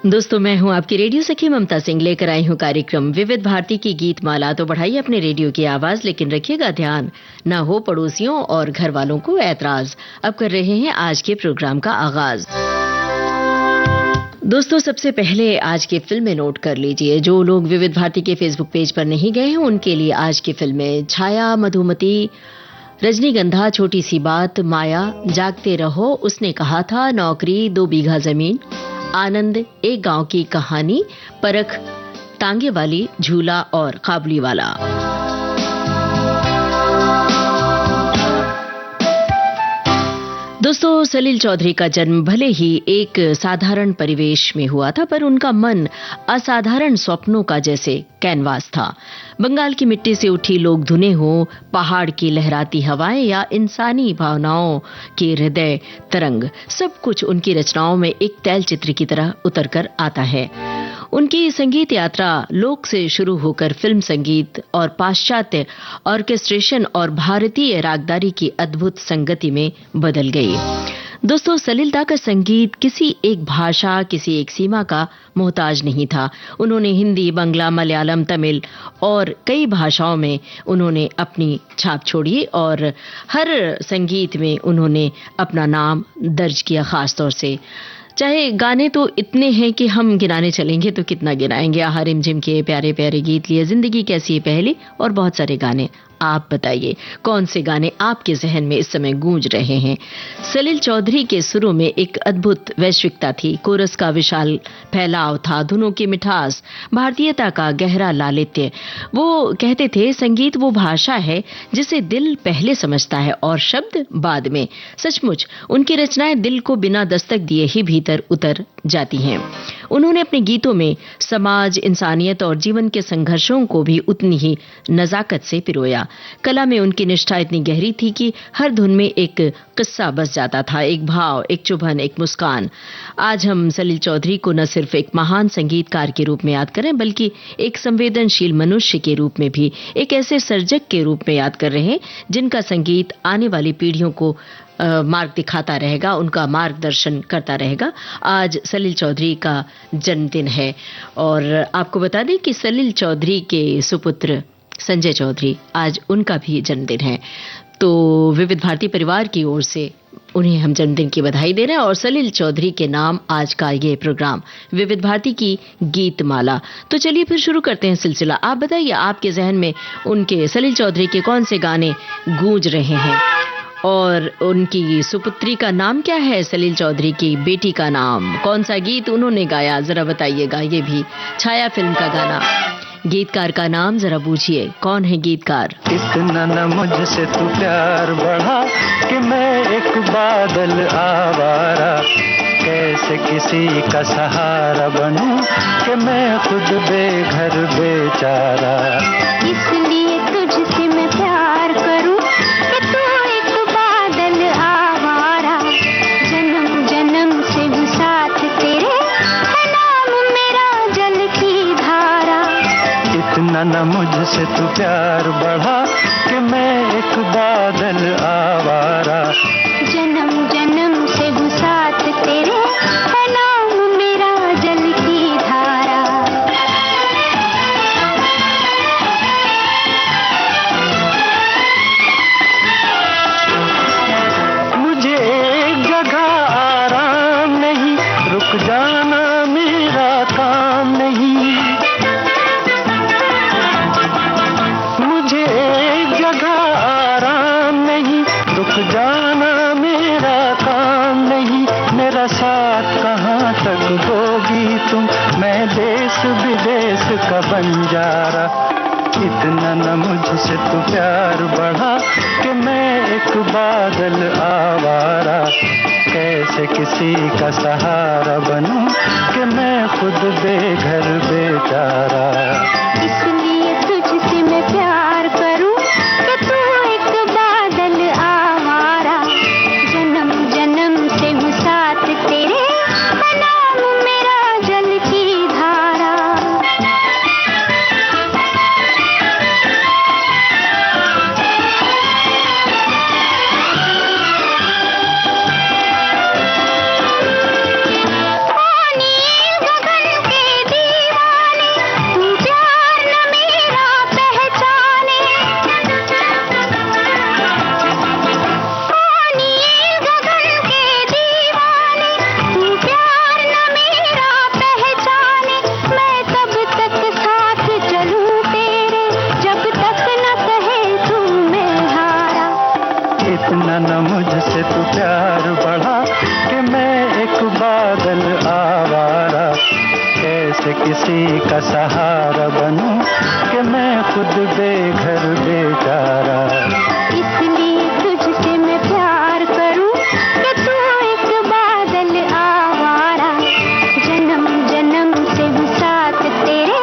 दोस्तों, मैं हूं आपकी रेडियो सखी ममता सिंह, लेकर आई हूं कार्यक्रम विविध भारती की गीत माला। तो बढ़ाइए अपने रेडियो की आवाज, लेकिन रखिएगा ध्यान, ना हो पड़ोसियों और घर वालों को ऐतराज। अब कर रहे हैं आज के प्रोग्राम का आगाज। दोस्तों, सबसे पहले आज की फिल्में नोट कर लीजिए। जो लोग विविध भारती के फेसबुक पेज पर नहीं गए हैं, उनके लिए आज की फिल्में: छाया, मधुमती, रजनीगंधा, छोटी सी बात, माया, जागते रहो, उसने कहा था, नौकरी, 2 बीघा जमीन, आनंद, एक गांव की कहानी, परख, तांगे वाली, झूला और काबुली वाला। दोस्तों, सलील चौधरी का जन्म भले ही एक साधारण परिवेश में हुआ था, पर उनका मन असाधारण स्वप्नों का जैसे कैनवास था। बंगाल की मिट्टी से उठी लोक धुनें हो, पहाड़ की लहराती हवाएं या इंसानी भावनाओं के हृदय तरंग, सब कुछ उनकी रचनाओं में एक तैलचित्र की तरह उतर कर आता है। उनकी संगीत यात्रा लोक से शुरू होकर फिल्म संगीत और पाश्चात्य ऑर्केस्ट्रेशन और भारतीय रागदारी की अद्भुत संगति में बदल गई। दोस्तों, सलिलदा का संगीत किसी एक भाषा, किसी एक सीमा का मोहताज नहीं था। उन्होंने हिंदी, बंगला, मलयालम, तमिल और कई भाषाओं में उन्होंने अपनी छाप छोड़ी और हर संगीत में उन्होंने अपना नाम दर्ज किया। खास तौर से चाहे गाने तो इतने हैं कि हम गिनाने चलेंगे तो कितना गिनाएंगे। आहा रिमझिम के, प्यारे प्यारे गीत लिए, जिंदगी कैसी है पहली, और बहुत सारे गाने। आप बताइए कौन से गाने आपके जहन में इस समय गूंज रहे हैं। सलील चौधरी के सुरों में एक अद्भुत वैश्विकता थी, कोरस का विशाल फैलाव था, धुनों की मिठास, भारतीयता का गहरा लालित्य। वो कहते थे, संगीत वो भाषा है जिसे दिल पहले समझता है और शब्द बाद में। सचमुच उनकी रचनाएं दिल को बिना दस्तक दिए ही भीतर उतर जाती हैं। उन्होंने अपने गीतों में समाज, इंसानियत और जीवन के संघर्षों को भी उतनी ही नजाकत से पिरोया। कला में उनकी निष्ठा इतनी गहरी थी कि हर धुन में एक किस्सा बस जाता था, एक भाव, एक चुभन, एक मुस्कान। आज हम सलील चौधरी को न सिर्फ एक महान संगीतकार के रूप में याद करें, बल्कि एक संवेदनशील मनुष्य के रूप में भी, एक ऐसे सर्जक के रूप में याद कर रहे हैं जिनका संगीत आने वाली पीढ़ियों को मार्ग दिखाता रहेगा, उनका मार्गदर्शन करता रहेगा। आज सलील चौधरी का जन्मदिन है और आपको बता दें कि सलील चौधरी के सुपुत्र संजय चौधरी, आज उनका भी जन्मदिन है। तो विविध भारती परिवार की ओर से उन्हें हम जन्मदिन की बधाई दे रहे हैं और सलील चौधरी के नाम आज का ये प्रोग्राम विविध भारती की गीत माला। तो चलिए फिर शुरू करते हैं सिलसिला। आप बताइए, आपके जहन में उनके, सलील चौधरी के कौन से गाने गूंज रहे हैं और उनकी सुपुत्री का नाम क्या है, सलील चौधरी की बेटी का नाम, कौन सा गीत उन्होंने गाया, जरा बताइएगा। ये भी छाया फिल्म का गाना। गीतकार का नाम जरा पूछिए, कौन है गीतकार? इतना न मुझसे तू प्यार बढ़ा कि मैं एक बादल आवारा, कैसे किसी का सहारा बनूं कि मैं खुद बेघर बेचारा। इसलिए तुझसे मैं प्यार करूं कि तू एक बादल आवारा, जन्म जन्म से हूँ साथ तेरे, है नाम मेरा जल की धारा। इतना न मुझसे तू प्यार बढ़ा कि मैं एक बादल आवारा, जन्म जन्म से हूँ साथ तेरे, है नाम मेरा जल की धारा। मुझे एक जगह आराम नहीं, रुक जाना मेरा काम नहीं। मुझे एक जगह आराम नहीं, रुक जाना मेरा काम नहीं। मेरा साथ कहाँ तक दोगी तुम, मैं देश विदेश का बंजारा। इतना न मुझसे तू प्यार बढ़ा कि मैं एक बादल आवारा, कैसे किसी का सहारा बनूं कि मैं खुद बेघर बेचारा। इसलिए तुझसे मैं प्यार करूं कि तू एक बादल आवारा, जन्म जन्म से हूँ साथ तेरे, है नाम मेरा जल की धारा। पानी गगन कैसे किसी का सहारा बनूं कि मैं खुद बेघर बेचारा। इसलिए तुझसे मैं प्यार करूं कि तू एक बादल आवारा। जन्म जन्म से हूँ साथ तेरे,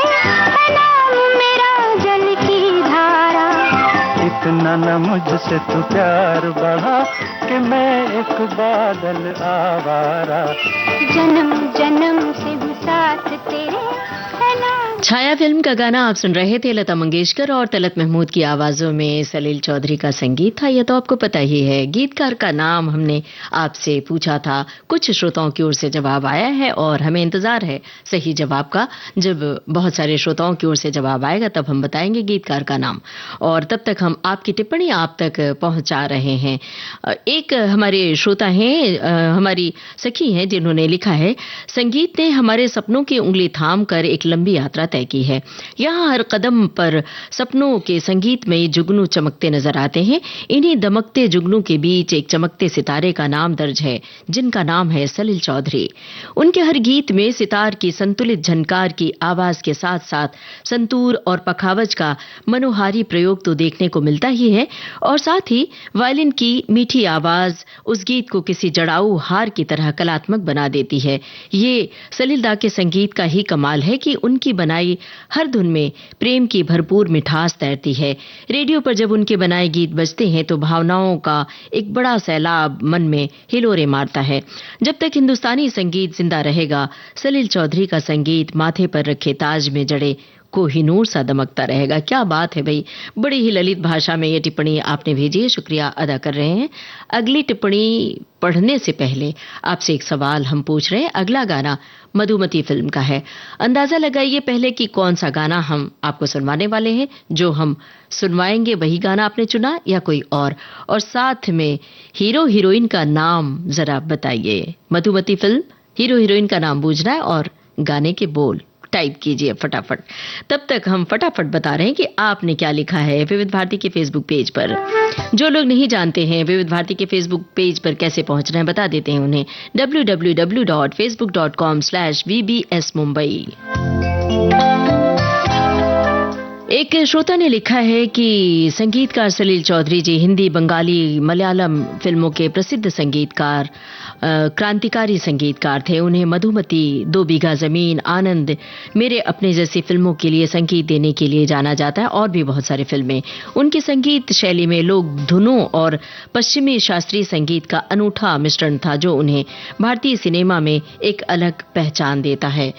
है नाम मेरा जल की धारा। इतना न मुझसे तू प्यार बढ़ा कि मैं एक बादल आवारा। जन्म जन्म से हूँ साथ तेरे, है नाम। छाया फिल्म का गाना आप सुन रहे थे। लता मंगेशकर और तलत महमूद की आवाजों में सलील चौधरी का संगीत था। यह तो आपको पता ही है। गीतकार का नाम हमने आपसे पूछा था, कुछ श्रोताओं की ओर से जवाब आया है और हमें इंतजार है सही जवाब का। जब बहुत सारे श्रोताओं की ओर से जवाब आएगा तब हम बताएंगे गीतकार का नाम, और तब तक हम आपकी टिप्पणी आप तक पहुंचा रहे हैं। एक हमारे श्रोता हैं, हमारी सखी हैं, जिन्होंने लिखा है, संगीत ने हमारे सपनों की उंगली थाम कर एक लंबी यात्रा तय की है। यहाँ हर कदम पर सपनों के संगीत में जुगनू चमकते नजर आते हैं। इन्हीं दमकते जुगनू के बीच एक चमकते सितारे का नाम दर्ज है, जिनका नाम है सलील चौधरी। उनके हर गीत में सितार की संतुलित झनकार की आवाज के साथ साथ संतूर और पखावज का मनोहारी प्रयोग तो देखने को मिलता ही है, और साथ ही वायलिन की मीठी आवाज उस गीत को किसी जड़ाऊ हार की तरह कलात्मक बना देती है। ये सलील दा के संगीत का ही कमाल है कि उनकी बनाई हर धुन में प्रेम की भरपूर मिठास तैरती है। रेडियो पर जब उनके बनाए गीत बजते हैं तो भावनाओं का एक बड़ा सैलाब मन में हिलोरे मारता है। जब तक हिंदुस्तानी संगीत जिंदा रहेगा, सलील चौधरी का संगीत माथे पर रखे ताज में जड़े कोहिनूर सा दमकता रहेगा। क्या बात है भाई, बड़ी ही ललित भाषा में ये टिप्पणी आपने भेजी है, शुक्रिया अदा कर रहे हैं। अगली टिप्पणी पढ़ने से पहले आपसे एक सवाल हम पूछ रहे हैं। अगला गाना मधुमती फिल्म का है। अंदाजा लगाइए पहले कि कौन सा गाना हम आपको सुनवाने वाले हैं। जो हम सुनवाएंगे वही गाना आपने चुना या कोई और साथ में हीरो हीरोइन का नाम जरा बताइए। मधुमती फिल्म, हीरो हीरोइन का नाम बूझना है और गाने के बोल टाइप कीजिए फटाफट। तब तक हम फटाफट बता रहे हैं कि आपने क्या लिखा है विविध भारती के फेसबुक पेज पर। जो लोग नहीं जानते हैं विविध भारती के फेसबुक पेज पर कैसे पहुंचना है, बता देते हैं उन्हें। www.facebook.com/vbsmumbai। एक श्रोता ने लिखा है कि संगीतकार सलील चौधरी जी हिंदी, बंगाली, मलयालम फिल्मों के प्रसिद्ध संगीतकार, क्रांतिकारी संगीतकार थे। उन्हें मधुमती, 2 बीघा जमीन, आनंद, मेरे अपने जैसी फिल्मों के लिए संगीत देने के लिए जाना जाता है, और भी बहुत सारी फिल्में। उनकी संगीत शैली में लोक धुनों और पश्चिमी शास्त्रीय संगीत का अनूठा मिश्रण था, जो उन्हें भारतीय सिनेमा में एक अलग पहचान देता है।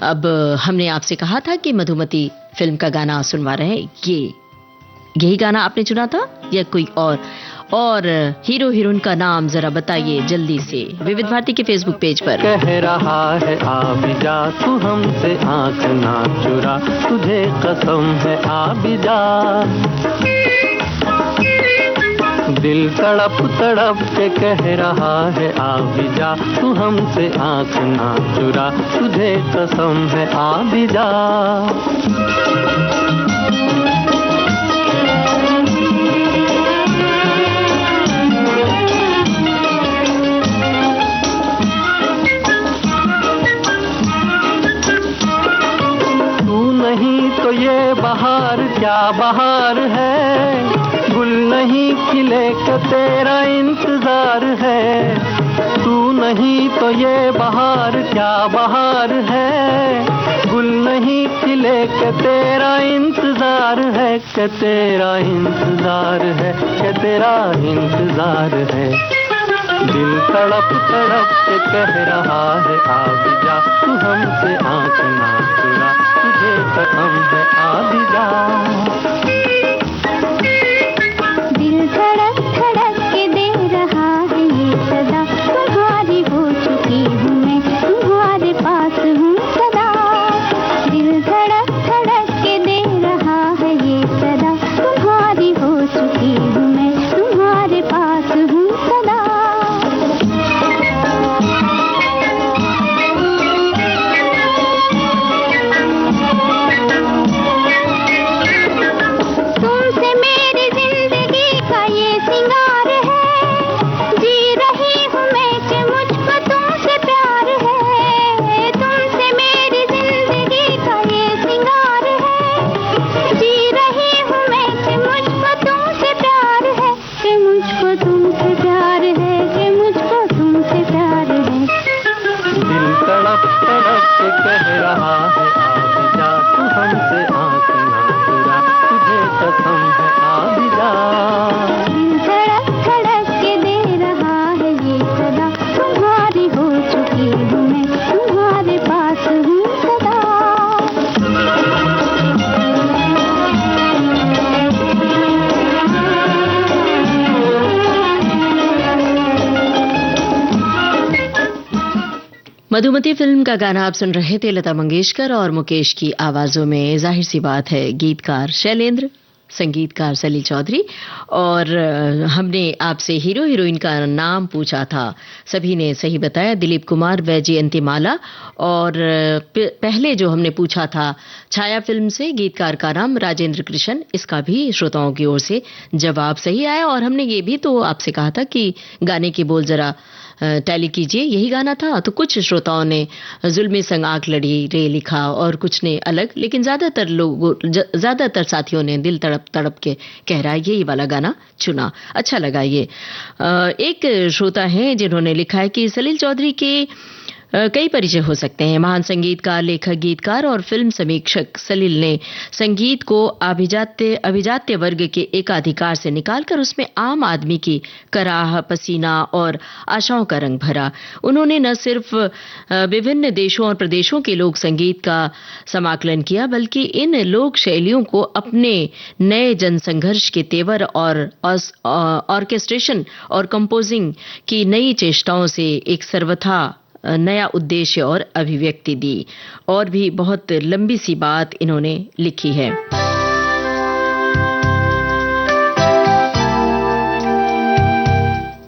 अब हमने आपसे कहा था कि मधुमती फिल्म का गाना सुनवा रहे हैं। यही गाना आपने चुना था या कोई और हीरो हीरोइन का नाम जरा बताइए जल्दी से विविध भारती के फेसबुक पेज पर। कह रहा है आ भी जा, तू हमसे आंख ना चुरा, तुझे कसम है आ भी जा। दिल तड़प तड़प के कह रहा है आ भी जा, तू हमसे आंख ना चुरा, तुझे कसम है आ भी जा। नहीं तो ये बहार क्या बहार है, गुल नहीं खिले के तेरा इंतजार है। तू नहीं तो ये बहार क्या बहार है, गुल नहीं खिले के तेरा इंतजार है, के तेरा इंतजार है, के तेरा इंतजार है। दिल तड़प तड़प के कह रहा है आ भी जा, तू हमसे आंख ना चुरा, तुझे कसम है आ भी जा। दिल धड़क धड़क के दे रहा है ये सदा, तुम्हारी हो चुकी हूँ मैं, तुम्हारे पास हूँ सदा। दिल धड़क धड़क के दे रहा है ये सदा, तुम्हारी हो चुकी हूँ मैं, तुम्हारे पास हूँ सदा। कह रहा है आ भी जा, तू हमसे आंख ना चुरा, तुझे कसम है आ भी जा। धड़क धड़क के दे रहा है ये सदा, तुम्हारी हो चुकी हूँ मैं, तुम्हारे पास हूँ सदा। मधुमती फिल्म का गाना आप सुन रहे थे, लता मंगेशकर और मुकेश की आवाजों में। जाहिर सी बात है, गीतकार शैलेंद्र, संगीतकार सलील चौधरी। और हमने आपसे हीरो हीरोइन का नाम पूछा था, सभी ने सही बताया, दिलीप कुमार, वैजयंतीमाला। और पहले जो हमने पूछा था छाया फिल्म से, गीतकार का नाम राजेंद्र कृष्ण, इसका भी श्रोताओं की ओर से जवाब सही आया। और हमने ये भी तो आपसे कहा था कि गाने के बोल जरा टैली कीजिए, यही गाना था। तो कुछ श्रोताओं ने जुल्मी संग आंख लड़ी रे लिखा और कुछ ने अलग, लेकिन ज्यादातर साथियों ने दिल तड़प तड़प के कह रहा है यही वाला गाना चुना। अच्छा लगा ये। एक श्रोता है जिन्होंने लिखा है कि सलील चौधरी के कई परिचय हो सकते हैं। महान संगीतकार, लेखक, गीतकार और फिल्म समीक्षक सलील ने संगीत को अभिजात्य वर्ग के एकाधिकार से निकालकर उसमें आम आदमी की कराह, पसीना और आशाओं का रंग भरा। उन्होंने न सिर्फ विभिन्न देशों और प्रदेशों के लोक संगीत का समाकलन किया, बल्कि इन लोक शैलियों को अपने नए जनसंघर्ष के तेवर और ऑर्केस्ट्रेशन और कंपोजिंग की नई चेष्टाओं से एक सर्वथा नया उद्देश्य और अभिव्यक्ति दी। और भी बहुत लंबी सी बात इन्होंने लिखी है।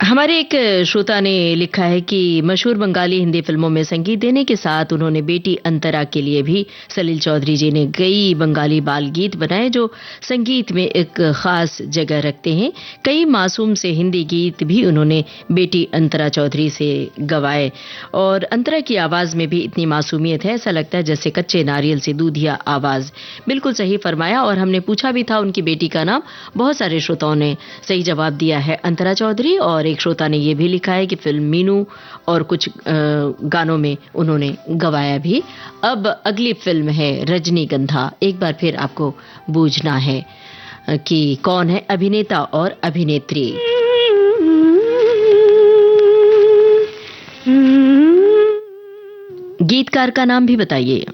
हमारे एक श्रोता ने लिखा है कि मशहूर बंगाली हिंदी फिल्मों में संगीत देने के साथ उन्होंने बेटी अंतरा के लिए भी सलील चौधरी जी ने कई बंगाली बाल गीत बनाए जो संगीत में एक खास जगह रखते हैं। कई मासूम से हिंदी गीत भी उन्होंने बेटी अंतरा चौधरी से गवाए। और अंतरा की आवाज में भी इतनी मासूमियत है, ऐसा लगता है जैसे कच्चे नारियल से दूधिया आवाज। बिल्कुल सही फरमाया। और हमने पूछा भी था उनकी बेटी का नाम, बहुत सारे श्रोताओं ने सही जवाब दिया है, अंतरा चौधरी। और एक श्रोता ने यह भी लिखा है कि फिल्म मीनू और कुछ गानों में उन्होंने गवाया भी। अब अगली फिल्म है रजनीगंधा। एक बार फिर आपको बूझना है कि कौन है अभिनेता और अभिनेत्री। गीतकार का नाम भी बताइए।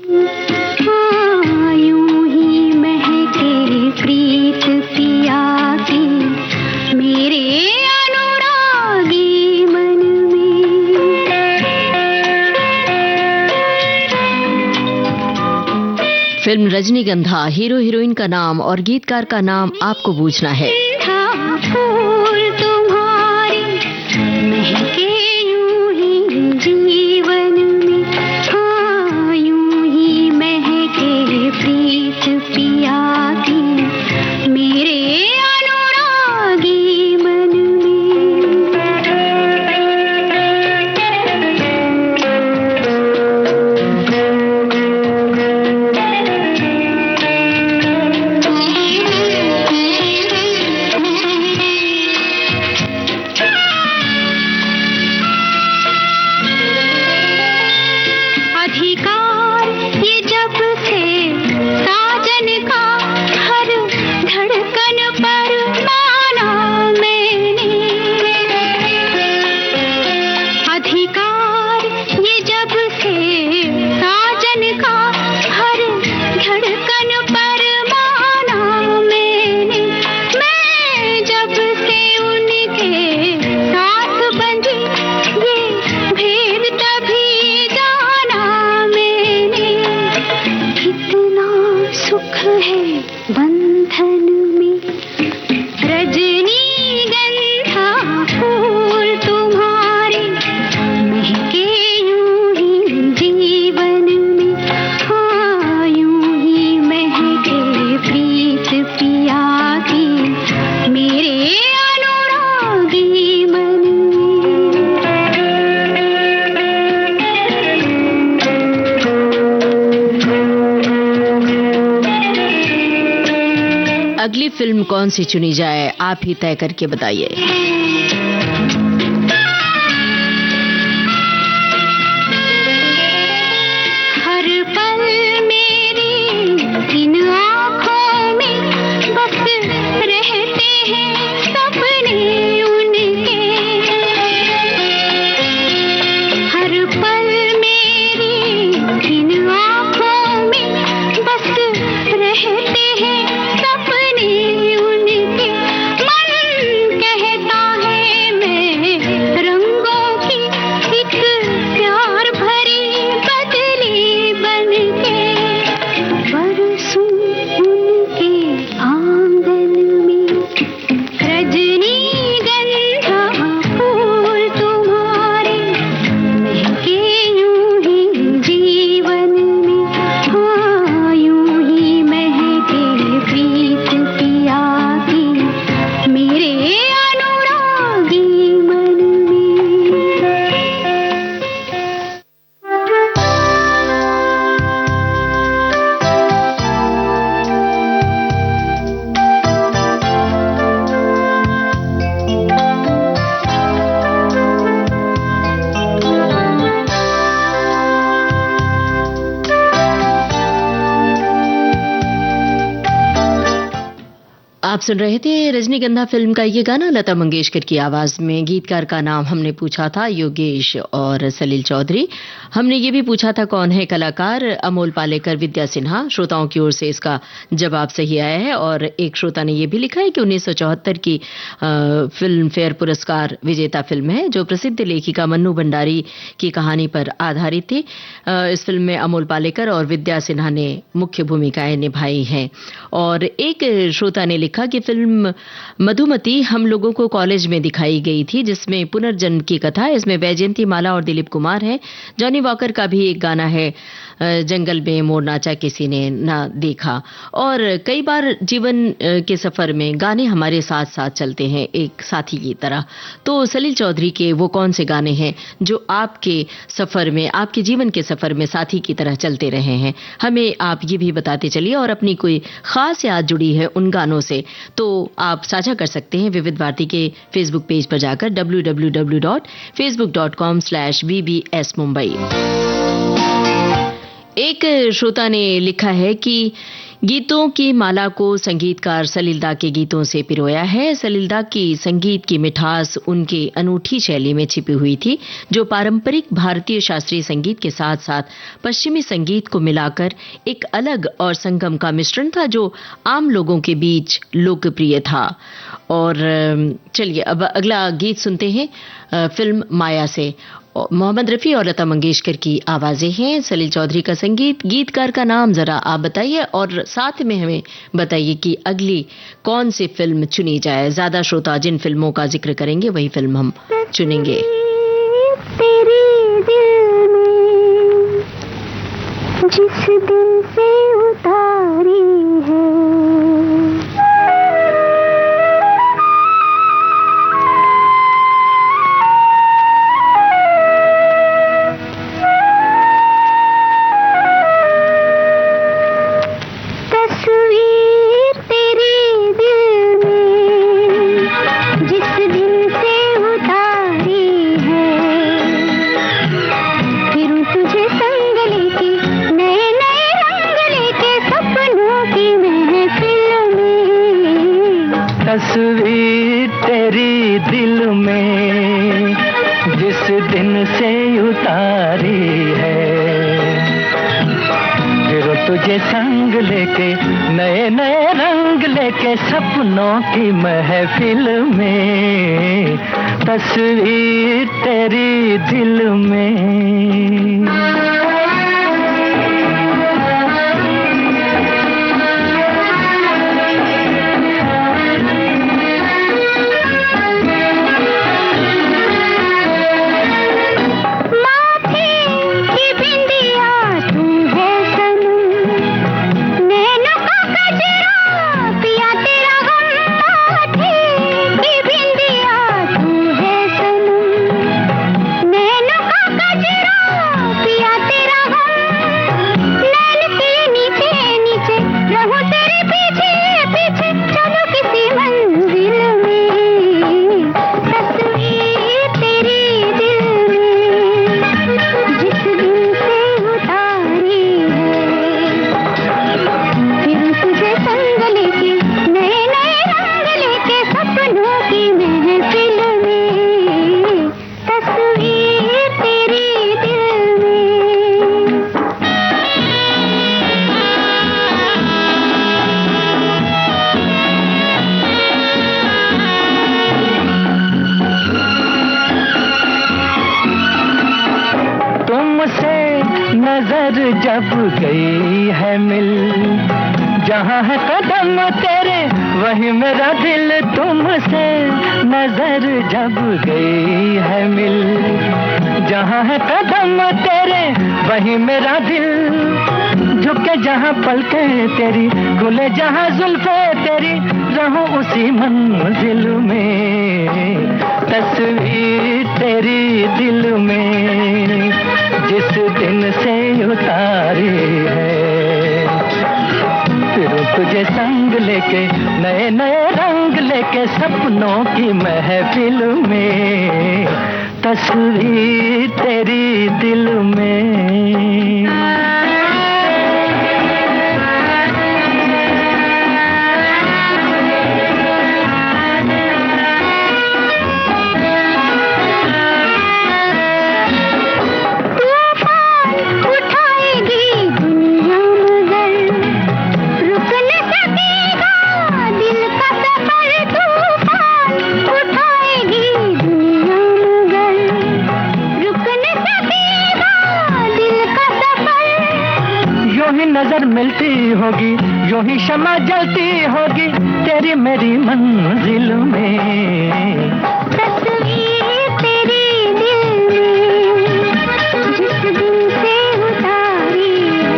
यूं ही महके प्रीत पिया की मेरे अनुरागी मन में। फिल्म रजनीगंधा, हीरो हीरोइन का नाम और गीतकार का नाम आपको पूछना है। फूल तुम्हारी महके यूं ही जीवन में, हाँ यूं ही महके प्रीत पिया की मेरे अनुरागी मन अधिकार ये जब से साजन का हर धड़कन पर माना मैंने। अधिकार ये जब से साजन का हर धड़कन पर माना मैंने। मैं जब से उनके साथ बंधी ये भेद तभी जाना मैंने। कितना सुख है बंधन में, रजनीगंधा फूल तुम्हारे महके यूं ही जीवन में, हाँ यूं ही महके प्रीत पिया की मेरे अनुरागी मन अब अगली फिल्म कौन सी चुनी जाए, आप ही तय करके बताइए। हर पल मेरी इन आँखों में बस रहते हैं सपने उनके। हर पल मेरी इन आँखों में बस रहते हैं सपने उनके। मन कहता है मैं रंगों की एक प्यार भरी बदली बनके बरसूं उनके आंगन में। रजनीगंधा फूल तुम्हारे महके यूं ही जीवन में। हाँ, यूं ही महके प्रीत पिया की मेरे अनुरागी मन में। आप सुन रहे थे रजनीगंधा फिल्म का ये गाना लता मंगेशकर की आवाज में। गीतकार का नाम हमने पूछा था योगेश और सलील चौधरी। हमने ये भी पूछा था कौन है कलाकार, अमोल पालेकर, विद्या सिन्हा। श्रोताओं की ओर से इसका जवाब सही आया है और एक श्रोता ने ये भी लिखा है कि 1974 की फिल्म फेयर पुरस्कार विजेता फिल्म है जो प्रसिद्ध लेखिका मन्नू भंडारी की कहानी पर आधारित थी। इस फिल्म में अमोल पालेकर और विद्या सिन्हा ने मुख्य भूमिकाएं निभाई हैं। और एक श्रोता ने लिखा कि फिल्म मधुमती हम लोगों को कॉलेज में दिखाई गई थी जिसमें पुनर्जन्म की कथा। इसमें वैजयंती माला और दिलीप कुमार हैं। जॉनी वॉकर का भी एक गाना है जंगल में मोर नाचा किसी ने ना देखा। और कई बार जीवन के सफर में गाने हमारे साथ साथ चलते हैं एक साथी की तरह। तो सलील चौधरी के वो कौन से गाने हैं जो आपके सफर में, आपके जीवन के सफर में साथी की तरह चलते रहे हैं, हमें आप ये भी बताते चलिए। और अपनी कोई खास याद जुड़ी है उन गानों से तो आप साझा कर सकते हैं विविध भारती के फेसबुक पेज पर जाकर www.facebook.com/bbs mumbai। एक श्रोता ने लिखा है कि गीतों की माला को संगीतकार सलील दा के गीतों से पिरोया है। सलील दा की संगीत की मिठास उनकी अनूठी शैली में छिपी हुई थी जो पारंपरिक भारतीय शास्त्रीय संगीत के साथ साथ पश्चिमी संगीत को मिलाकर एक अलग और संगम का मिश्रण था जो आम लोगों के बीच लोकप्रिय था। और चलिए अब अगला गीत सुनते हैं फिल्म माया से। मोहम्मद रफी और लता मंगेशकर की आवाजें हैं, सलील चौधरी का संगीत। गीतकार का नाम जरा आप बताइए और साथ में हमें बताइए कि अगली कौन सी फिल्म चुनी जाए। ज्यादा श्रोता जिन फिल्मों का जिक्र करेंगे वही फिल्म हम चुनेंगे। तेरे दिल में जिस दिन से उतारी है तस्वीर तेरी दिल में जिस दिन से उतारी है, फिर तुझे संग लेके नए नए रंग लेके सपनों की महफिल में। तस्वीर तेरी दिल में। पिया नजर जब गई है मिल, जहाँ है कदम तेरे वही मेरा दिल तुमसे नजर जब गई है मिल, जहाँ है कदम तेरे वही मेरा दिल, झुके जहाँ पलके तेरी खुले जहाँ जुल्फे तेरी, रहूं उसी मंजिल में, तस्वीर तेरी दिल में जिस दिन से उतारी है, फिर तुझे संग लेके नए नए रंग लेके सपनों की महफिल में, तस्वीर तेरी दिल में। नजर मिलती होगी यूं ही शमा जलती होगी तेरी मेरी मंजिल में, तस्वीर तेरी दिल में जिस दिन से उतारी है,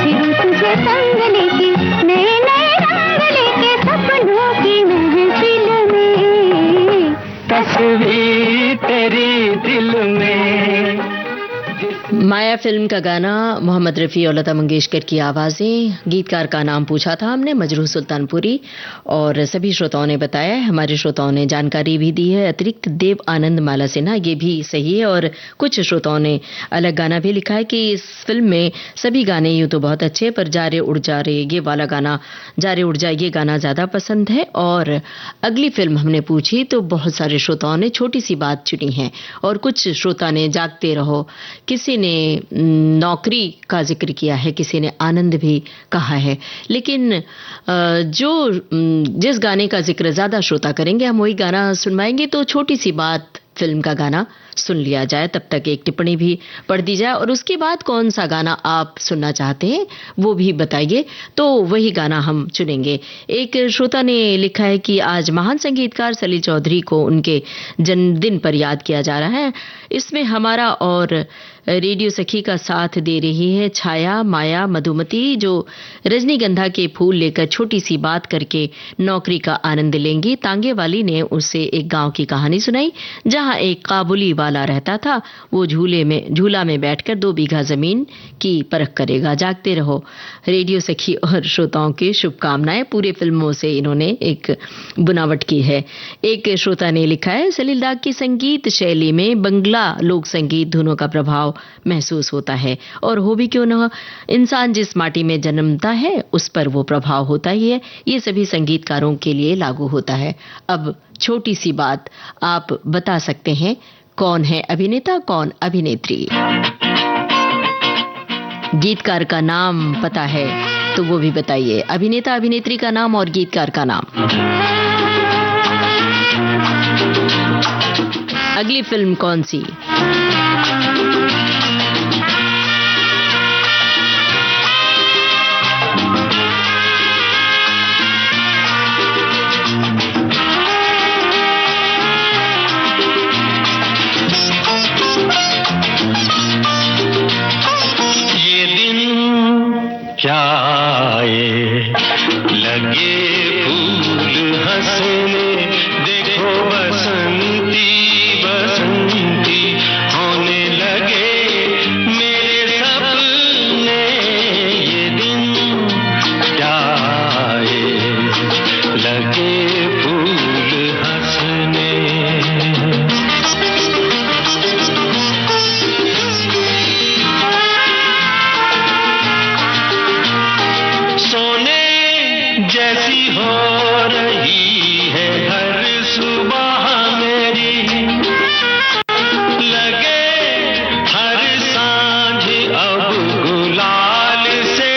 फिर तुझे संग लेके नए नए रंग लेके सपनों की महफिल में, तस्वीर तेरी दिल में। माया फिल्म का गाना, मोहम्मद रफ़ी और लता मंगेशकर की आवाज़ें। गीतकार का नाम पूछा था हमने, मजरूह सुल्तानपुरी, और सभी श्रोताओं ने बताया, हमारे श्रोताओं ने जानकारी भी दी है। अतिरिक्त देव आनंद माला सिन्हा, ये भी सही है। और कुछ श्रोताओं ने अलग गाना भी लिखा है कि इस फिल्म में सभी गाने यूँ तो बहुत अच्छे, पर जा रे उड़ जा रे ये वाला गाना, जा रे उड़ जा ये गाना ज़्यादा पसंद है। और अगली फिल्म हमने पूछी तो बहुत सारे श्रोताओं ने छोटी सी बात चुनी है, और कुछ श्रोता ने जागते रहो, किसी ने नौकरी का जिक्र किया है, किसी ने आनंद भी कहा है। लेकिन जिस गाने का जिक्र ज्यादा श्रोता करेंगे हम वही गाना सुनवाएंगे। तो छोटी सी बात फिल्म का गाना सुन लिया जाए, तब तक एक टिप्पणी भी पढ़ दी जाए, और उसके बाद कौन सा गाना आप सुनना चाहते हैं वो भी बताइए, तो वही गाना हम चुनेंगे। एक श्रोता ने लिखा है कि आज महान संगीतकार सलील चौधरी को उनके जन्मदिन पर याद किया जा रहा है। इसमें हमारा और रेडियो सखी का साथ दे रही है छाया, माया, मधुमती, जो रजनीगंधा के फूल लेकर छोटी सी बात करके नौकरी का आनंद लेंगी। तांगे वाली ने उसे एक गांव की कहानी सुनाई जहां एक काबुली वाला रहता था। वो झूला में बैठकर 2 बीघा जमीन की परख करेगा। जागते रहो रेडियो सखी और श्रोताओं की शुभकामनाएं। पूरे फिल्मों से इन्होंने एक बुनावट की है। एक श्रोता ने लिखा है, सलील दाग की संगीत शैली में बंगला लोक संगीत धुनों का प्रभाव महसूस होता है, और हो भी क्यों न, इंसान जिस माटी में जन्मता है उस पर वो प्रभाव होता ही है। ये सभी संगीतकारों के लिए लागू होता है। अब छोटी सी बात, आप बता सकते हैं कौन है अभिनेता, कौन अभिनेत्री? गीतकार का नाम पता है तो वो भी बताइए। अभिनेता अभिनेत्री का नाम और गीतकार का नाम। अगली फिल्म कौन सी? क्या आए लगे फूल हंसने, देखो बसंती बसंती होने लगे मेरे सपने। ये दिन क्या आए लगे फूल हंसने। जैसी हो रही है हर सुबह मेरी, लगे हर सांझ अब गुलाल से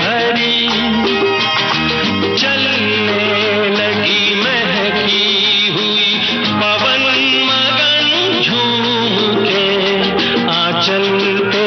भरी, चलने लगी महकी हुई पवन मगन झूम के आंचल पे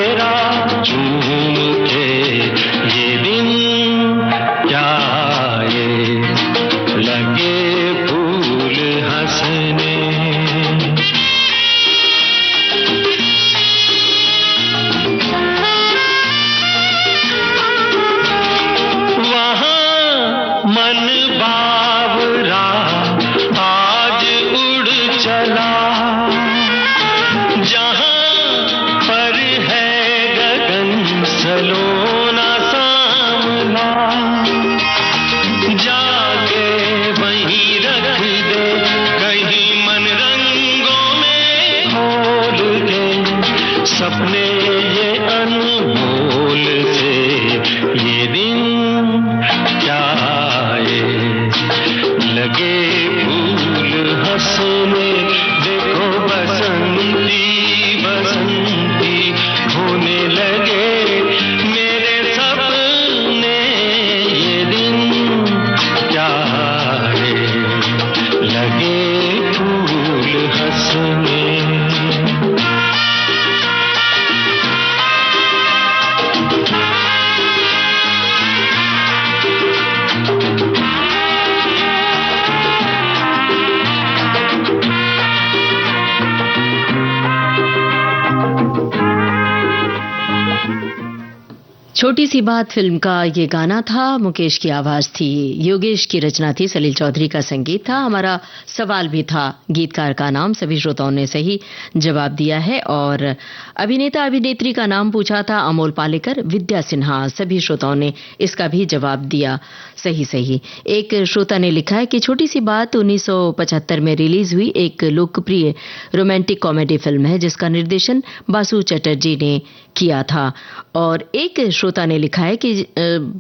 चलो ना सामना, जाके वहीं रख दे कहीं मन रंगों में घोल के, सपने ये अनमोल से ये दिन क्या आए, लगे फूल हंसने देखो बसंती बसंती होने लगे मेरे सपने, ये दिन क्या आए, लगे फूल हंसने। छोटी सी बात फिल्म का ये गाना था, मुकेश की आवाज थी, योगेश की रचना थी, सलील चौधरी का संगीत था। हमारा सवाल भी था गीतकार का नाम, सभी श्रोताओं ने सही जवाब दिया है। और अभिनेता अभिनेत्री का नाम पूछा था अमोल पालेकर, विद्या सिन्हा, सभी श्रोताओं ने इसका भी जवाब दिया सही। एक श्रोता ने लिखा है कि छोटी सी बात 1975 में रिलीज हुई एक लोकप्रिय रोमांटिक कॉमेडी फिल्म है जिसका निर्देशन बासु चटर्जी ने किया था। और एक श्रोता ने लिखा है कि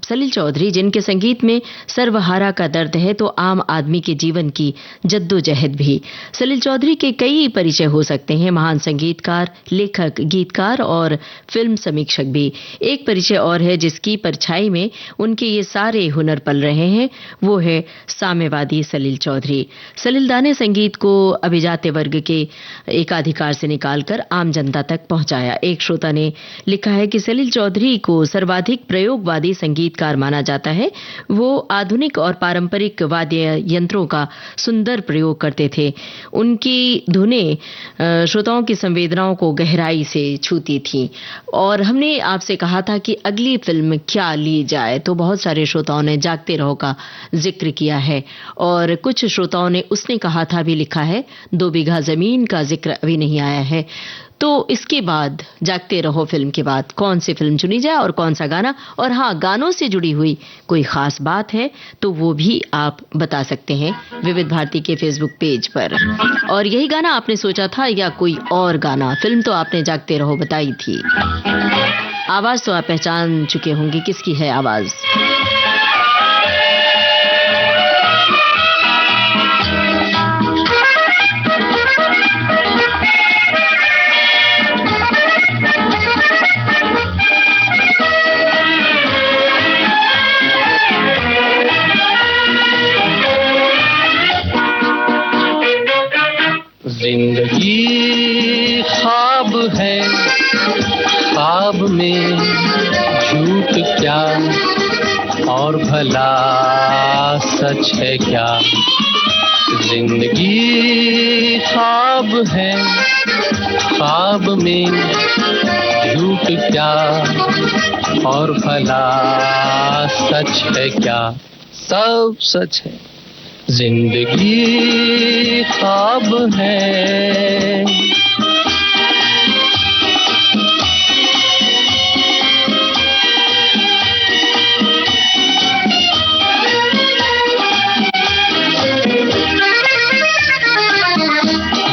सलील चौधरी जिनके संगीत में सर्वहारा का दर्द है तो आम आदमी के जीवन की जद्दोजहद भी। सलील चौधरी के कई परिचय हो सकते हैं, महान संगीतकार, लेखक, गीतकार और फिल्म समीक्षक भी। एक परिचय और है जिसकी परछाई में उनके ये सारे हुनर पल रहे हैं, वो है साम्यवादी सलील चौधरी। सलील दा ने संगीत को अभिजात्य वर्ग के एकाधिकार से निकालकर आम जनता तक पहुंचाया। एक श्रोता ने लिखा है कि सलील चौधरी को सर्वाधिक प्रयोगवादी संगीतकार माना जाता है। वो आधुनिक और पारंपरिक वाद्य यंत्रों का सुंदर प्रयोग करते थे। उनकी धुनें श्रोताओं की संवेदनाओं को गहराई से छूती थी। और हमने आपसे कहा था कि अगली फिल्म क्या ली जाए, तो बहुत सारे श्रोताओं ने जागते रहो का जिक्र किया है और कुछ श्रोताओं ने उसने कहा था भी लिखा है, 2 बीघा जमीन का जिक्र अभी नहीं आया है। तो इसके बाद जागते रहो फिल्म के बाद कौन सी फिल्म चुनी जाए और कौन सा गाना, और हाँ, गानों से जुड़ी हुई कोई खास बात है तो वो भी आप बता सकते हैं विविध भारती के फेसबुक पेज पर। और यही गाना आपने सोचा था या कोई और गाना? फिल्म तो आपने जागते रहो बताई थी, आवाज तो आप पहचान चुके होंगे किसकी है आवाज। जिंदगी ख्वाब है, ख्वाब में झूठ क्या और भला सच है क्या। जिंदगी ख्वाब है, ख्वाब में झूठ क्या और भला सच है क्या। सब सच है, जिंदगी ख्वाब है।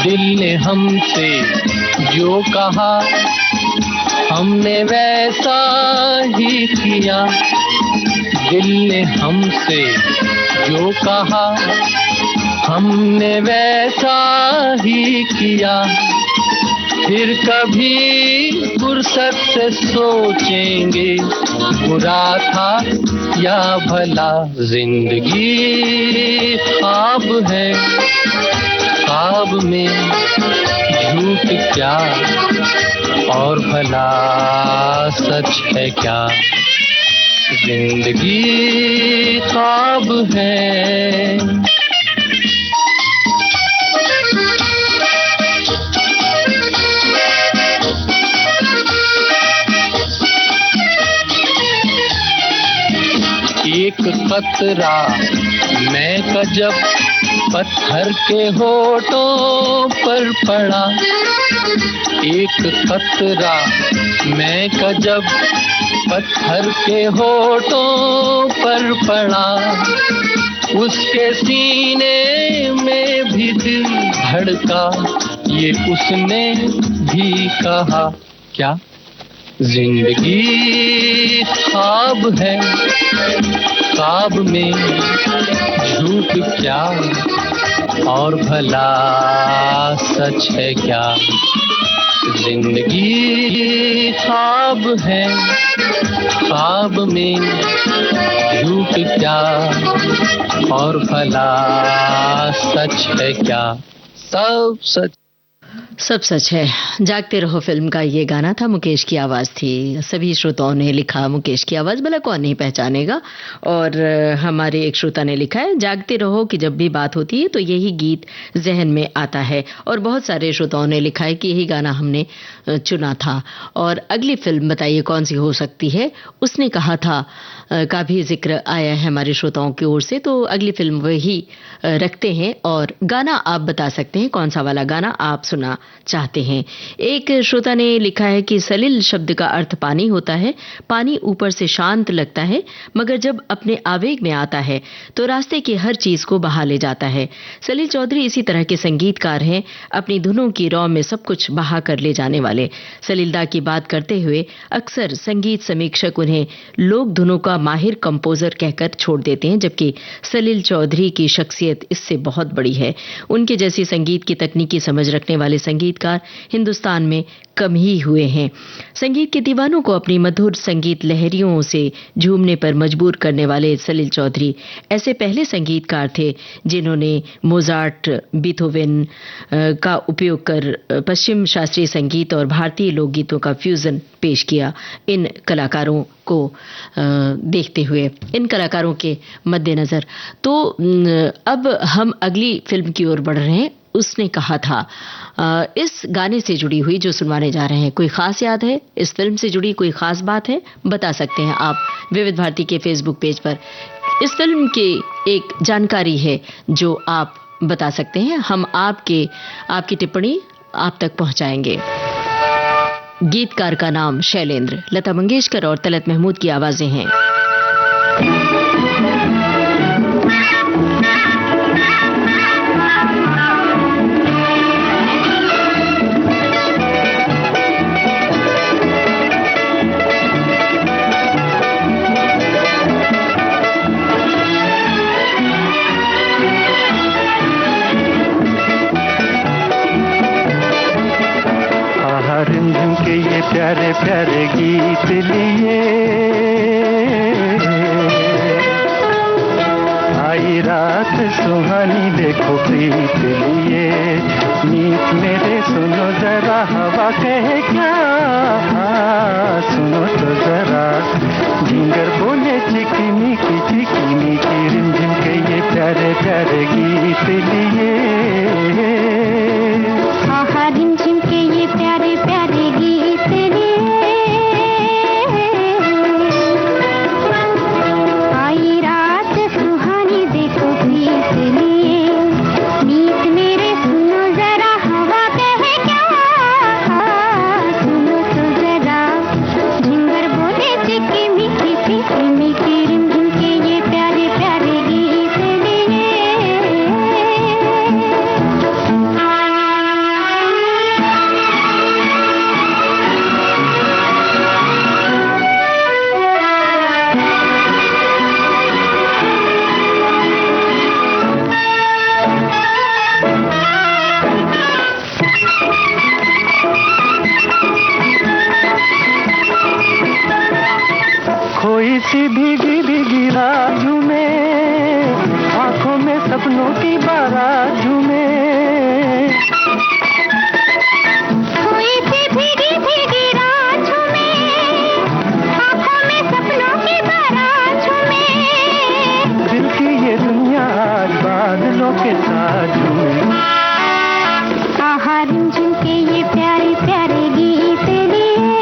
दिल ने हमसे जो कहा हमने वैसा ही किया। दिल ने हमसे जो कहा हमने वैसा ही किया। फिर कभी फुर्सत से सोचेंगे बुरा था या भला। जिंदगी ख्वाब है, ख्वाब में झूठ क्या और भला सच है क्या। जिंदगी ख्वाब है। एक कतरा मैं का जब पत्थर के होठों पर पड़ा। एक कतरा मैं का जब पत्थर के होठों पर पड़ा, उसके सीने में भी दिल धड़का, ये उसने भी कहा। क्या जिंदगी ख्वाब है, ख्वाब में झूठ क्या, और भला सच है क्या। जिंदगी ख्वाब है, ख्वाब में झूठ क्या, और भला सच है क्या। सब सच, सब सच है। जागते रहो फिल्म का ये गाना था, मुकेश की आवाज़ थी। सभी श्रोताओं ने लिखा मुकेश की आवाज़, भला कौन नहीं पहचानेगा। और हमारे एक श्रोता ने लिखा है, जागते रहो कि जब भी बात होती है तो यही गीत जहन में आता है। और बहुत सारे श्रोताओं ने लिखा है कि यही गाना हमने चुना था। और अगली फिल्म बताइए कौन सी हो सकती है, उसने कहा था का भी जिक्र आया है हमारे श्रोताओं की ओर से। तो अगली फिल्म वही रखते हैं और गाना आप बता सकते हैं कौन सा वाला गाना आप सुना चाहते हैं। एक श्रोता ने लिखा है कि सलिल शब्द का अर्थ पानी होता है। पानी ऊपर से शांत लगता है, मगर जब अपने आवेग में आता है तो रास्ते की हर चीज को बहा ले जाता है। सलील चौधरी इसी तरह के संगीतकार हैं, अपनी धुनों की रौ में सब कुछ बहा कर ले जाने वाले। सलीलदा की बात करते हुए अक्सर संगीत समीक्षक उन्हें लोक धुनों का माहिर कंपोजर कहकर छोड़ देते हैं, जबकि सलील चौधरी की शख्सियत इससे बहुत बड़ी है। उनके जैसी संगीत की तकनीकी समझ रखने वाले संगीतकार हिंदुस्तान में कम ही हुए हैं। संगीत के दीवानों को अपनी मधुर संगीत लहरियों से झूमने पर मजबूर करने वाले सलील चौधरी ऐसे पहले संगीतकार थे जिन्होंने मोजार्ट, बीथोवेन का उपयोग कर पश्चिम शास्त्रीय संगीत और भारतीय लोकगीतों का फ्यूजन पेश किया। इन कलाकारों को देखते हुए, इन कलाकारों के मद्देनजर तो अब हम अगली फिल्म की ओर बढ़ रहे हैं। उसने कहा था इस गाने से जुड़ी हुई जो सुनवाने जा रहे हैं, कोई खास याद है, इस फिल्म से जुड़ी कोई खास बात है, बता सकते हैं आप विविध भारती के फेसबुक पेज पर। इस फिल्म की एक जानकारी है जो आप बता सकते हैं, हम आपकी टिप्पणी आप तक पहुंचाएंगे। गीतकार का नाम शैलेंद्र, लता मंगेशकर और तलत महमूद की आवाजें हैं। रिमझिम के ये प्यारे प्यारे गीत लिए आई रात सुहानी देखो प्रीत लिए। नीत मेरे सुनो जरा हवा कहे क्या, सुनो तो जरा झिंगर बोले चिकनी की रिमझिम के ये प्यारे प्यारे गीत लिए। रिमझिम के ये प्यारे प्यारे गीत लिए आई रात सुहानी देखो प्रीत लिए। नीत मेरे सुनो जरा हवा कहे क्या, सुनो तो जरा झिंगर बोले चिकी मीठी रिमझिम के ये प्यारे प्यारे गीत लिए। कोई सी भीगी भीगी रात झूमे, आंखों में सपनों की बारात झूमे। कोई सी भीगी भीगी रात झूमे, आंखों में सपनों की बारात झूमे। दिल की ये दुनिया आज बादलों के साथ झूमे। रिमझिम के ये प्यारे प्यारे गीत लिए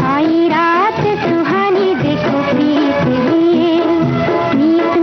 आई रात सुहानी देखो प्रीत लिए। नीत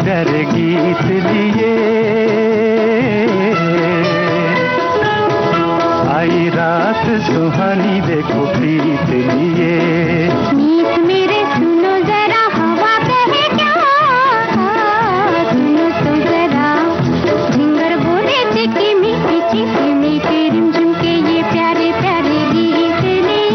प्यारे गीत लिए। आई रात सुहानी देखो प्रीत लिए। मीत मेरे सुनो जरा हवा कहे क्या, सुनो तो जरा झिंगर बोले चिकी मीठी रिमझिम के ये प्यारे प्यारे गीत लिए।